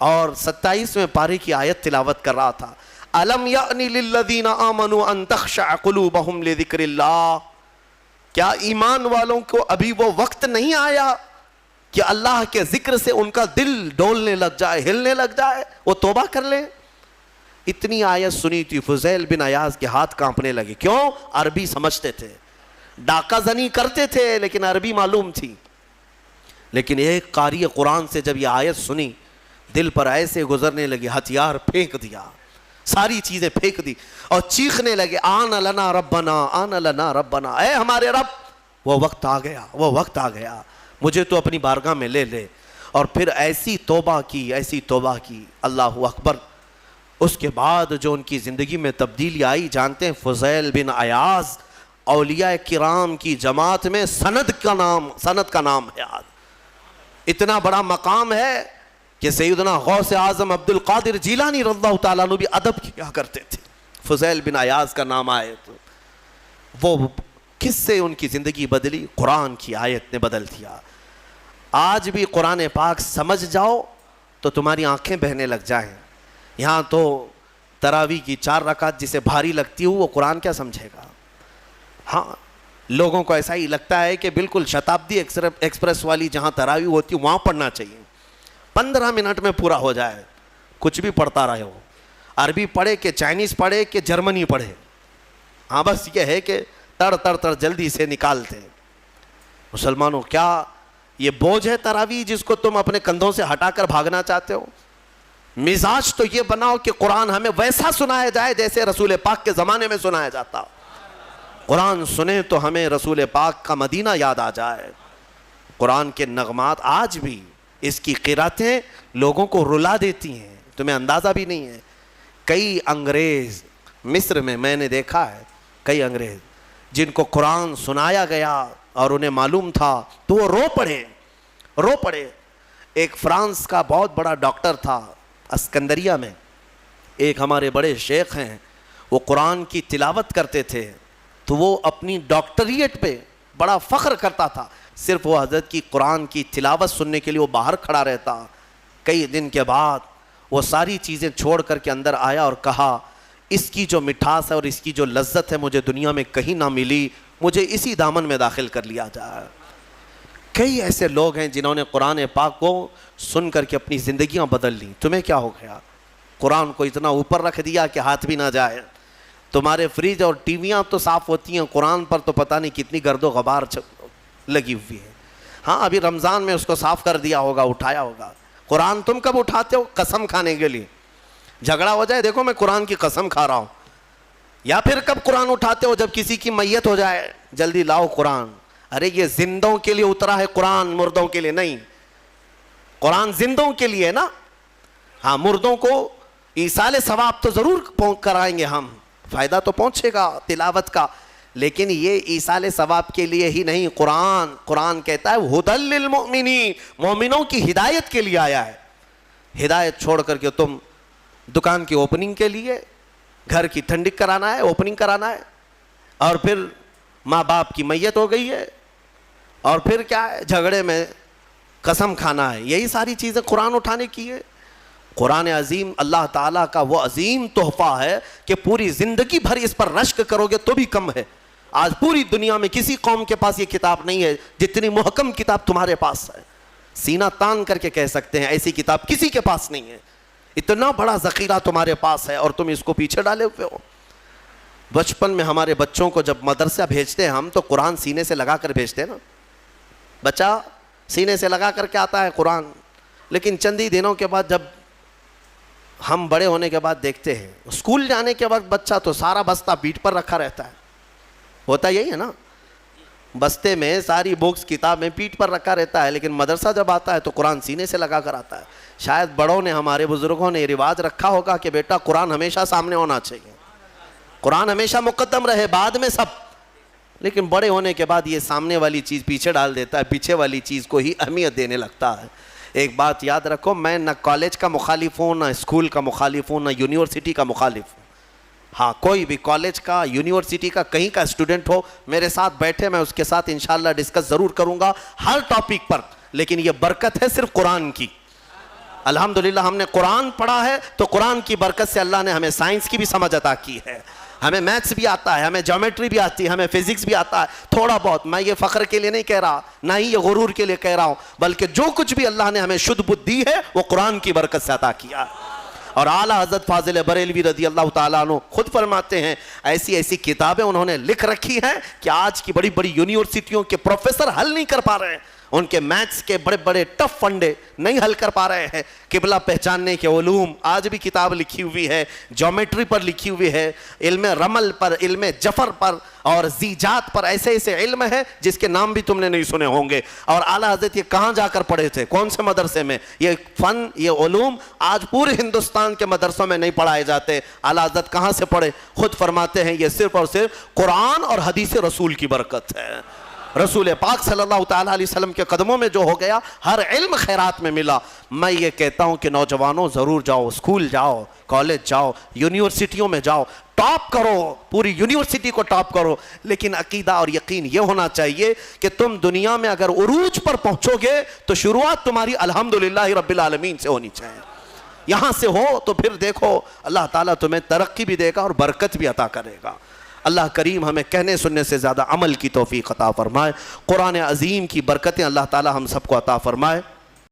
اور 27ویں پارے کی آیت تلاوت کر رہا تھا. الم یعنی للذین آمنوا ان تخشع قلوبہم لذکر اللہ, کیا ایمان والوں کو ابھی وہ وقت نہیں آیا کہ اللہ کے ذکر سے ان کا دل ڈولنے لگ جائے, ہلنے لگ جائے, وہ توبہ کر لیں. اتنی آیت سنی تھی, فضیل بن عیاض کے ہاتھ کانپنے لگے. کیوں؟ عربی سمجھتے تھے, ڈاکہ زنی کرتے تھے لیکن عربی معلوم تھی. لیکن ایک قاری قرآن سے جب یہ آیت سنی, دل پر ایسے گزرنے لگے, ہتھیار پھینک دیا, ساری چیزیں پھینک دی اور چیخنے لگے آن لنا ربنا, آن لنا ربنا, اے ہمارے رب وہ وقت آ گیا, وہ وقت آ گیا, مجھے تو اپنی بارگاہ میں لے لے. اور پھر ایسی توبہ کی, ایسی توبہ کی, اللہ اکبر. اس کے بعد جو ان کی زندگی میں تبدیلی آئی جانتے ہیں؟ فضیل بن عیاض اولیاء کرام کی جماعت میں سند کا نام ہے. آج اتنا بڑا مقام ہے کہ سیدنا غوث اعظم عبد القادر جیلانی رضی اللہ تعالیٰ عنہ بھی ادب کیا کرتے تھے. فضیل بن عیاض کا نام آئے تو وہ کس سے ان کی زندگی بدلی؟ قرآن کی آیت نے بدل دیا. آج بھی قرآن پاک سمجھ جاؤ تو تمہاری آنکھیں بہنے لگ جائیں. یہاں تو تراویح کی 4 رکعت جسے بھاری لگتی ہو وہ قرآن کیا سمجھے گا؟ ہاں لوگوں کو ایسا ہی لگتا ہے کہ بالکل شتابدی ایکسپریس والی جہاں تراویح ہوتی وہاں پڑھنا چاہیے, 15 منٹ میں پورا ہو جائے, کچھ بھی پڑھتا رہے ہو, عربی پڑھے کہ چائنیز پڑھے کہ جرمنی پڑھے, ہاں بس یہ ہے کہ تڑ جلدی سے نکالتے. مسلمانوں کیا یہ بوجھ ہے تراویح جس کو تم اپنے کندھوں سے ہٹا کر بھاگنا چاہتے ہو؟ مزاج تو یہ بناؤ کہ قرآن ہمیں ویسا سنایا جائے جیسے رسول پاک کے زمانے میں سنایا جاتا. قرآن سنیں تو ہمیں رسول پاک کا مدینہ یاد آ جائے. قرآن کے نغمات آج بھی اس کی قراتیں لوگوں کو رلا دیتی ہیں, تمہیں اندازہ بھی نہیں ہے. کئی انگریز مصر میں نے دیکھا ہے, کئی انگریز جن کو قرآن سنایا گیا اور انہیں معلوم تھا تو وہ رو پڑے. ایک فرانس کا بہت بڑا ڈاکٹر تھا اسکندریہ میں, ایک ہمارے بڑے شیخ ہیں, وہ قرآن کی تلاوت کرتے تھے تو وہ اپنی ڈاکٹریٹ پہ بڑا فخر کرتا تھا. صرف وہ حضرت کی قرآن کی تلاوت سننے کے لیے وہ باہر کھڑا رہتا. کئی دن کے بعد وہ ساری چیزیں چھوڑ کر کے اندر آیا اور کہا اس کی جو مٹھاس ہے اور اس کی جو لذت ہے مجھے دنیا میں کہیں نہ ملی, مجھے اسی دامن میں داخل کر لیا جائے. کئی ایسے لوگ ہیں جنہوں نے قرآن پاک کو سن کر کے اپنی زندگیاں بدل لیں. تمہیں کیا ہو گیا؟ قرآن کو اتنا اوپر رکھ دیا کہ ہاتھ بھی نہ جائے. تمہارے فریج اور ٹی ویاں تو صاف ہوتی ہیں, قرآن پر تو پتہ نہیں کتنی گرد و غبار لگی ہوئی ہے. ہاں ابھی رمضان میں اس کو صاف کر دیا ہوگا, اٹھایا ہوگا. قرآن تم کب اٹھاتے ہو؟ قسم کھانے کے لیے. جھگڑا ہو جائے دیکھو میں قرآن کی قسم کھا رہا ہوں. یا پھر کب قرآن اٹھاتے ہو؟ جب کسی کی میت ہو جائے جلدی لاؤ قرآن. ارے یہ زندوں کے لیے اترا ہے قرآن, مردوں کے لیے نہیں. قرآن زندوں کے لیے ہے نا. ہاں مردوں کو ایصال ثواب تو ضرور کرائیں گے ہم, فائدہ تو پہنچے گا تلاوت کا, لیکن یہ ایصال ثواب کے لیے ہی نہیں. قرآن کہتا ہے ہدی للمؤمنین, مومنوں کی ہدایت کے لیے آیا ہے. ہدایت چھوڑ کر کے تم دکان کی اوپننگ کے لیے, گھر کی ٹھنڈک کرانا ہے, اوپننگ کرانا ہے, اور پھر ماں باپ کی میت ہو گئی ہے, اور پھر کیا ہے جھگڑے میں قسم کھانا ہے. یہی ساری چیزیں قرآن اٹھانے کی ہے. قرآن عظیم اللہ تعالیٰ کا وہ عظیم تحفہ ہے کہ پوری زندگی بھر اس پر رشک کرو گے تو بھی کم ہے. آج پوری دنیا میں کسی قوم کے پاس یہ کتاب نہیں ہے جتنی محکم کتاب تمہارے پاس ہے. سینہ تان کر کے کہہ سکتے ہیں ایسی کتاب کسی کے پاس نہیں ہے. اتنا بڑا ذخیرہ تمہارے پاس ہے اور تم اس کو پیچھے ڈالے ہوئے ہو. بچپن میں ہمارے بچوں کو جب مدرسہ بھیجتے ہیں ہم تو قرآن سینے سے لگا کر بھیجتے ہیں نا. بچہ سینے سے لگا کر کے آتا ہے قرآن, لیکن چندی دنوں کے بعد جب ہم بڑے ہونے کے بعد دیکھتے ہیں اسکول جانے کے وقت بچہ تو سارا بستہ پیٹھ پر رکھا رہتا ہے. ہوتا یہی ہے نا, بستے میں ساری بکس کتابیں پیٹھ پر رکھا رہتا ہے, لیکن مدرسہ جب آتا ہے تو قرآن سینے سے لگا کر آتا ہے. شاید بڑوں نے ہمارے بزرگوں نے رواج رکھا ہوگا کہ بیٹا قرآن ہمیشہ سامنے ہونا چاہیے, قرآن ہمیشہ مقدم رہے, بعد میں سب. لیکن بڑے ہونے کے بعد یہ سامنے والی چیز پیچھے ڈال دیتا ہے, پیچھے والی چیز کو ہی اہمیت دینے لگتا ہے. ایک بات یاد رکھو, میں نہ کالج کا مخالف ہوں, نہ اسکول کا مخالف ہوں, نہ یونیورسٹی کا مخالف ہوں. ہاں کوئی بھی کالج کا, یونیورسٹی کا, کہیں کا اسٹوڈنٹ ہو میرے ساتھ بیٹھے, میں اس کے ساتھ انشاءاللہ ڈسکس ضرور کروں گا ہر ٹاپک پر. لیکن یہ برکت ہے صرف قرآن کی. الحمدللہ ہم نے قرآن پڑھا ہے تو قرآن کی برکت سے اللہ نے ہمیں سائنس کی بھی سمجھ عطا کی ہے, ہمیں میتھس بھی آتا ہے, ہمیں جیومیٹری بھی آتی ہے, ہمیں فزکس بھی آتا ہے تھوڑا بہت. میں یہ فخر کے لیے نہیں کہہ رہا, نہ ہی یہ غرور کے لیے کہہ رہا ہوں, بلکہ جو کچھ بھی اللہ نے ہمیں شدھ بدھ دی ہے وہ قرآن کی برکت سے عطا کیا. اور اعلیٰ حضرت فاضل بریلوی رضی اللہ تعالیٰ عنہ خود فرماتے ہیں ایسی ایسی کتابیں انہوں نے لکھ رکھی ہیں کہ آج کی بڑی بڑی یونیورسٹیوں کے پروفیسر حل نہیں کر پا رہے ہیں. ان کے میتھس کے بڑے بڑے ٹف فنڈے نہیں حل کر پا رہے ہیں. قبلہ پہچاننے کے علوم آج بھی کتاب لکھی ہوئی ہے, جیومیٹری پر لکھی ہوئی ہے, علم رمل پر, علم جفر پر اور زیجات پر, ایسے ایسے علم ہے جس کے نام بھی تم نے نہیں سنے ہوں گے. اور اعلیٰ حضرت یہ کہاں جا کر پڑھے تھے, کون سے مدرسے میں؟ یہ فن, یہ علوم آج پورے ہندوستان کے مدرسوں میں نہیں پڑھائے جاتے. اعلیٰ حضرت کہاں سے پڑھے؟ خود فرماتے ہیں یہ صرف اور صرف قرآن اور حدیث رسول کی برکت ہے. رسول پاک صلی اللہ تعالیٰ علیہ وسلم کے قدموں میں جو ہو گیا، ہر علم خیرات میں ملا۔ میں یہ کہتا ہوں کہ نوجوانوں ضرور جاؤ، اسکول جاؤ، کالج جاؤ، یونیورسٹیوں میں جاؤ، ٹاپ کرو، پوری یونیورسٹی کو ٹاپ کرو، لیکن عقیدہ اور یقین یہ ہونا چاہیے کہ تم دنیا میں اگر عروج پر پہنچو گے تو شروعات تمہاری الحمدللہ رب العالمین سے ہونی چاہیے۔ یہاں سے ہو تو پھر دیکھو اللہ تعالیٰ تمہیں ترقی بھی دے گا اور برکت بھی عطا کرے گا۔ اللہ کریم ہمیں کہنے سننے سے زیادہ عمل کی توفیق عطا فرمائے۔ قرآن عظیم کی برکتیں اللہ تعالیٰ ہم سب کو عطا فرمائے۔